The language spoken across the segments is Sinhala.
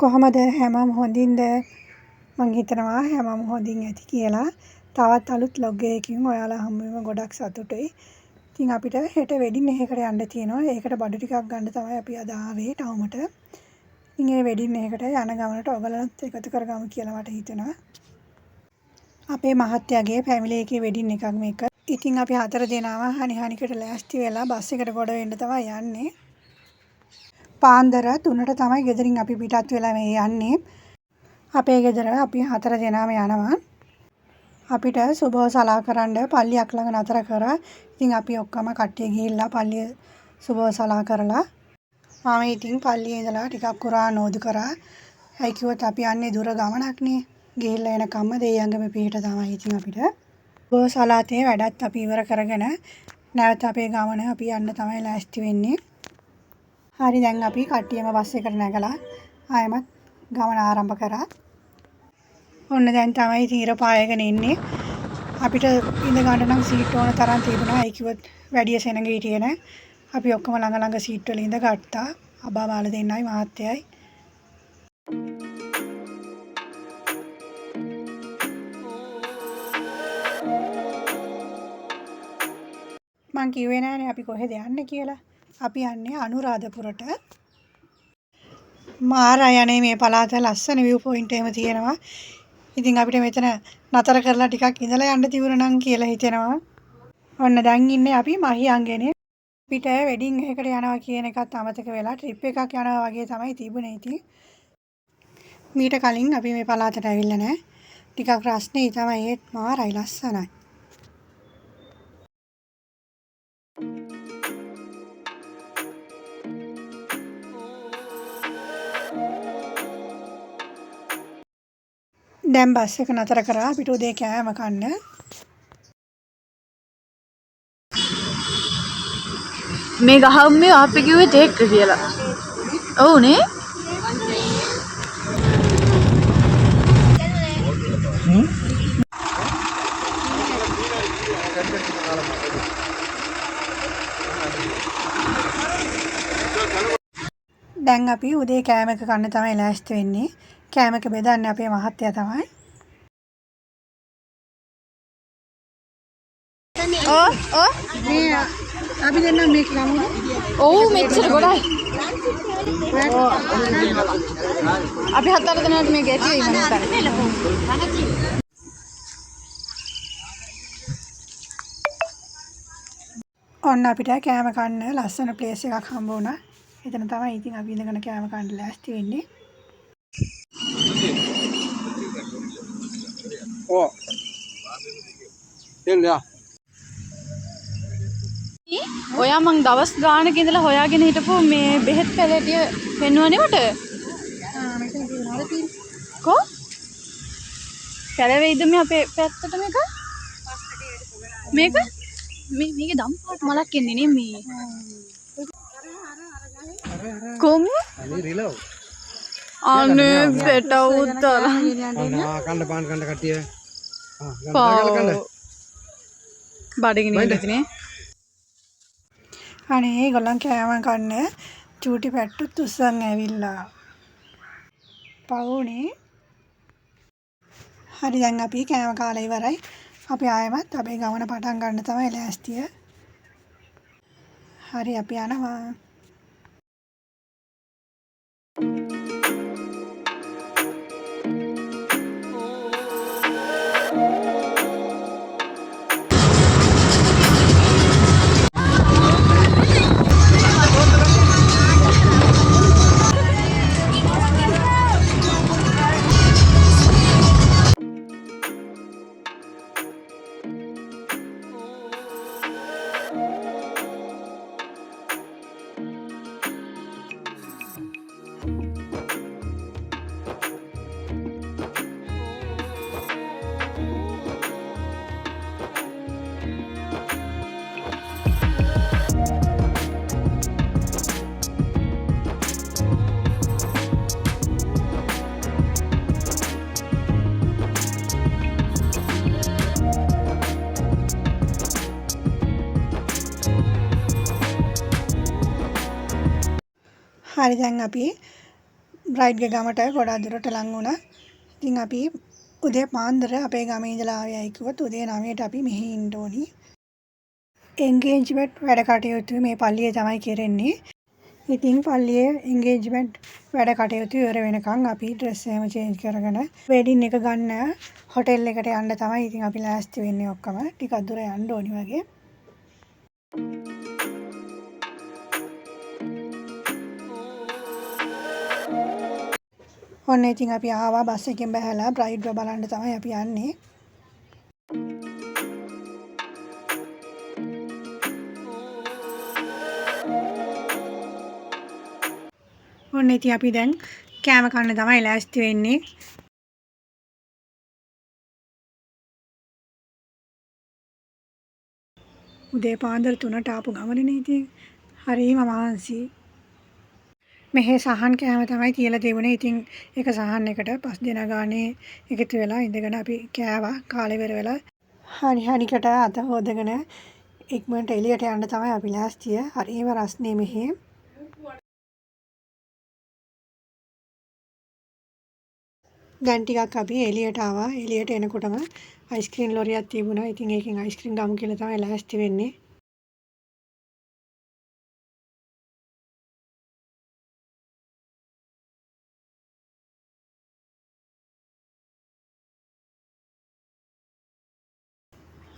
කොහමද හැමෝම හොඳින්ද? මං හිතනවා හැමෝම හොඳින් ඇති කියලා. තවත් අලුත් vlog එකකින් ඔයාලා හම්බ වීම ගොඩක් සතුටුයි. ඉතින් අපිට හෙට වෙඩින් එකකට යන්න තියෙනවා. ඒකට බඩු ටිකක් ගන්න තමයි අපි අද ආවේ ටවුමට. ඉතින් ඒ වෙඩින් එකට යන ගමනට ඔයගලන්ත් එකතු කරගමු කියලා මට හිතෙනවා. අපේ මහත්තයාගේ ෆැමිලි එකේ වෙඩින් එකක් මේක. ඉතින් අපි 4 දෙනාම හනිහනිකට ලෑස්ති වෙලා බස් එකට ගොඩ වෙන්න තමයි යන්නේ. පාන්දර 3ට තමයි ගෙදරින් අපි පිටත් වෙලා මේ යන්නේ. අපේ ගෙදර අපි 4 දෙනාම යනවා. අපිට සුබව සලා කරන්න පල්ලියක් ළඟ නතර කරා. ඉතින් අපි ඔක්කොම කට්ටිය ගිහිල්ලා පල්ලිය සුබව සලා කරලා මම ඉතින් පල්ලියේ ඉඳලා ටිකක් කුරාන් නෝදු කරා. ඇයි කිව්වොත් අපි යන්නේ දුර ගමනක්නේ. ගිහිල්ලා එනකම්ම දෙයියන්ගම පිට තමයි ඉතින් අපිට. සුබව සලාතේ වැඩත් අපි ඉවර කරගෙන නැවත අපේ ගමන අපි යන්න තමයි ලෑස්ති වෙන්නේ. හරි දැන් අපි කට්ටියම බස් එකට නැගලා ආයෙමත් ගමන ආරම්භ කරා. ඔන්න දැන් තමයි තීර පායගෙන ඉන්නේ. අපිට ඉඳ ගන්න නම් සීට් ඕන තරම් තිබුණා. ඒ කිව්වොත් වැඩි සෙනඟ හිටියේ නැහැ. අපි ඔක්කොම ළඟ සීට් වල ඉඳ ගත්තා. අබා මාල දෙන්නයි මහත්තයයි. මං කිව්වේ නෑනේ අපි කොහෙද යන්නේ කියලා. අපි යන්නේ අනුරාධපුරට. මාරායනේ මේ පළාත ලස්සන view point එකම තියෙනවා. ඉතින් අපිට මෙතන නතර කරලා ටිකක් ඉඳලා යන්න තිබුණා නම් කියලා හිතෙනවා. ඔන්න දැන් ඉන්නේ අපි මහියංගනේ. අපිට වෙඩින් එකකට යනවා කියන එකත් අමතක වෙලා ට්‍රිප් එකක් යනවා වගේ තමයි තිබුණේ ඉතින්. මීට කලින් අපි මේ පළාතට ඇවිල්ලා නැහැ. ටිකක් රස්නේ තමයි ඒත් මාරයි ලස්සනයි. දැන් බස් එක නතර කරා අපිට උදේ කෑම කන්න. මේ ගහම්මේ අපි කිව්වේ ටේක් කියලා. ඔව් නේ? දැන් අපි උදේ කෑමක කන්න තමයි ලෑස්ති වෙන්නේ. කෑමක බෙදන්නේ අපේ මහත්තයා තමයි. මේ අපි දෙන්නා මේක ගමුද? ඔව් මෙච්චර ගොඩයි. අපි 4 දෙනාට මේ ගැටේ ඉන්න. ඔන්න අපිට කෑම කන්න ලස්සන ප්ලේස් එකක් හම්බ වුණා. එතන තමයි ඉතින් අපි ඉඳගෙන කෑම කන්න ලෑස්ති වෙන්නේ. ඔයා මං දවස් ගානක ඉඳලා හොයාගෙන හිටපු මේ බෙහෙත් පැලටිය පෙන්වන්නේ මට. මෙතන තියෙනවා තියෙන්නේ. කො? පැලවෙයිද මේ අපේ පැත්තට මේක? මේක? මේකේ දම් පාට මලක් එන්නේ නේ මේ. කොම්? අනේ රිලව්. අනේ බෙට උත්තර. කන්න පාන් කන්න කට්ටිය. කන්න. බඩගිනි ඉඳිනේ. අනේ ඒගොල්ලන් කෑම කන්න චූටි පැට්ටුත් උස්සන් ඇවිල්ලා. පවුනේ. හරි දැන් අපි කෑම කාලා ඉවරයි. අපි ආයෙමත් අපේ ගමන පටන් ගන්න තමයි ලෑස්තිය. හරි අපි යනවා. හරි දැන් අපි බ්‍රයිට්ගේ ගමට ගොඩක් දුරට ලං වුණා. ඉතින් අපි උදේ පාන්දර අපේ ගමේ ඉඳලා ආවයි කිව්වොත් උදේ 9ට අපි මෙහි ඉන්න ඕනි. එන්ගේජ්මන්ට් වැඩ කටයුතු මේ පල්ලියේ තමයි කෙරෙන්නේ. ඉතින් පල්ලියේ එන්ගේජ්මන්ට් වැඩ කටයුතු ඉවර වෙනකන් අපි ඩ්‍රෙස් එහෙම චේන්ජ් කරගෙන වෙඩින් එක ගන්න හොටෙල් එකට යන්න තමයි ඉතින් අපි ලෑස්ති වෙන්නේ ඔක්කොම. ටිකක් දුර යන්න ඕනි වගේ. ඔන්න ඉතින් අපි ආවා බස් එකෙන් බැහැලා බ්‍රයිඩ්ව බලන්න තමයි අපි යන්නේ. ඔන්න ඉතින් අපි දැන් කෑම කන්න තමයි ලෑස්ති වෙන්නේ. උදේ පාන්දර 3ට ආපු ගමනේ ඉතින් හරිම මහන්සි. මෙහි සහන් කෑම තමයි තියලා තිබුණේ. ඉතින් එක සහන් එකට 5 දෙනා ගානේ එකතු වෙලා ඉඳගෙන අපි කෑවා. කාලේ ඉවර වෙලා හනිකට අත හොදගෙන ඉක්මනට එළියට යන්න තමයි අපි ලෑස්තිය. හරිම රස්නේ මෙහි. දැන් ටිකක් අපි එළියට ආවා. එළියට එනකොටම අයිස්ක්‍රීම් ලොරියක් තිබුණා. ඉතින් ඒකෙන් අයිස්ක්‍රීම් ගමු කියලා තමයි ලෑස්ති වෙන්නේ.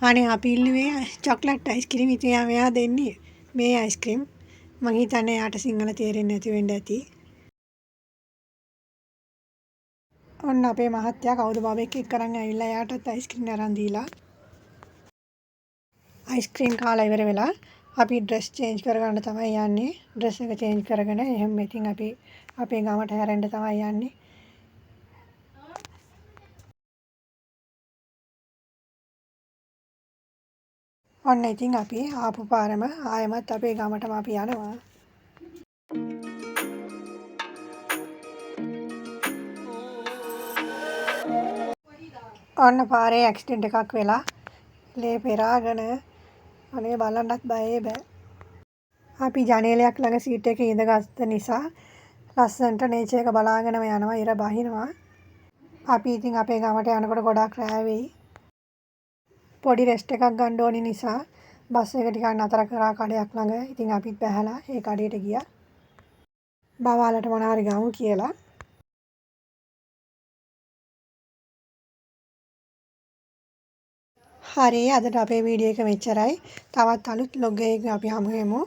අනේ අපි ඉල්ලුවේ චොක්ලට් අයිස්ක්‍රීම්. ඉතින් මෙයා දෙන්නේ මේ අයිස්ක්‍රීම්. මං හිතන්නේ යාට සිංහල තේරෙන්නේ නැති වෙන්න ඇති. ඔන්න අපේ මහත්තයා කවුද බබෙක් එක්ක අරන් ඇවිල්ලා යාටත් අයිස්ක්‍රීම් අරන් දීලා. අයිස්ක්‍රීම් කාලා ඉවර වෙලා අපි ඩ්‍රෙස් චේන්ජ් කරගන්න තමයි යන්නේ. ඩ්‍රෙස් එක චේන්ජ් කරගෙන එහෙම ඉතින් අපි අපේ ගමට හැරෙන්න තමයි යන්නේ. ඔන්න ඉතින් අපි ආපු පාරම ආයෙමත් අපේ ගමටම අපි යනවා. ඔන්න පාරේ ඇක්සිඩන්ට් එකක් වෙලා ලේ පෙරාගෙන අනේ බලන්නත් බයේ බෑ. අපි ජනේලයක් ළඟ සීට් එකේ ඉඳගත්ත නිසා ලස්සනට නේචර් එක බලාගෙනම යනවා. ඉර බහිනවා. අපි ඉතින් අපේ ගමට යනකොට ගොඩක් රෑ වෙයි. පොඩි රෙස්ට් එකක් ගන්න ඕනි නිසා බස් එක ටිකක් නතර කරා කඩයක් ළඟ. ඉතින් අපිත් බැහැලා ඒ කඩේට ගියා. බවාලට මොනාරි ගමු කියලා. හරි අදට අපේ වීඩියෝ එක මෙච්චරයි. තවත් අලුත් vlog එකකින් අපි හමු වෙමු.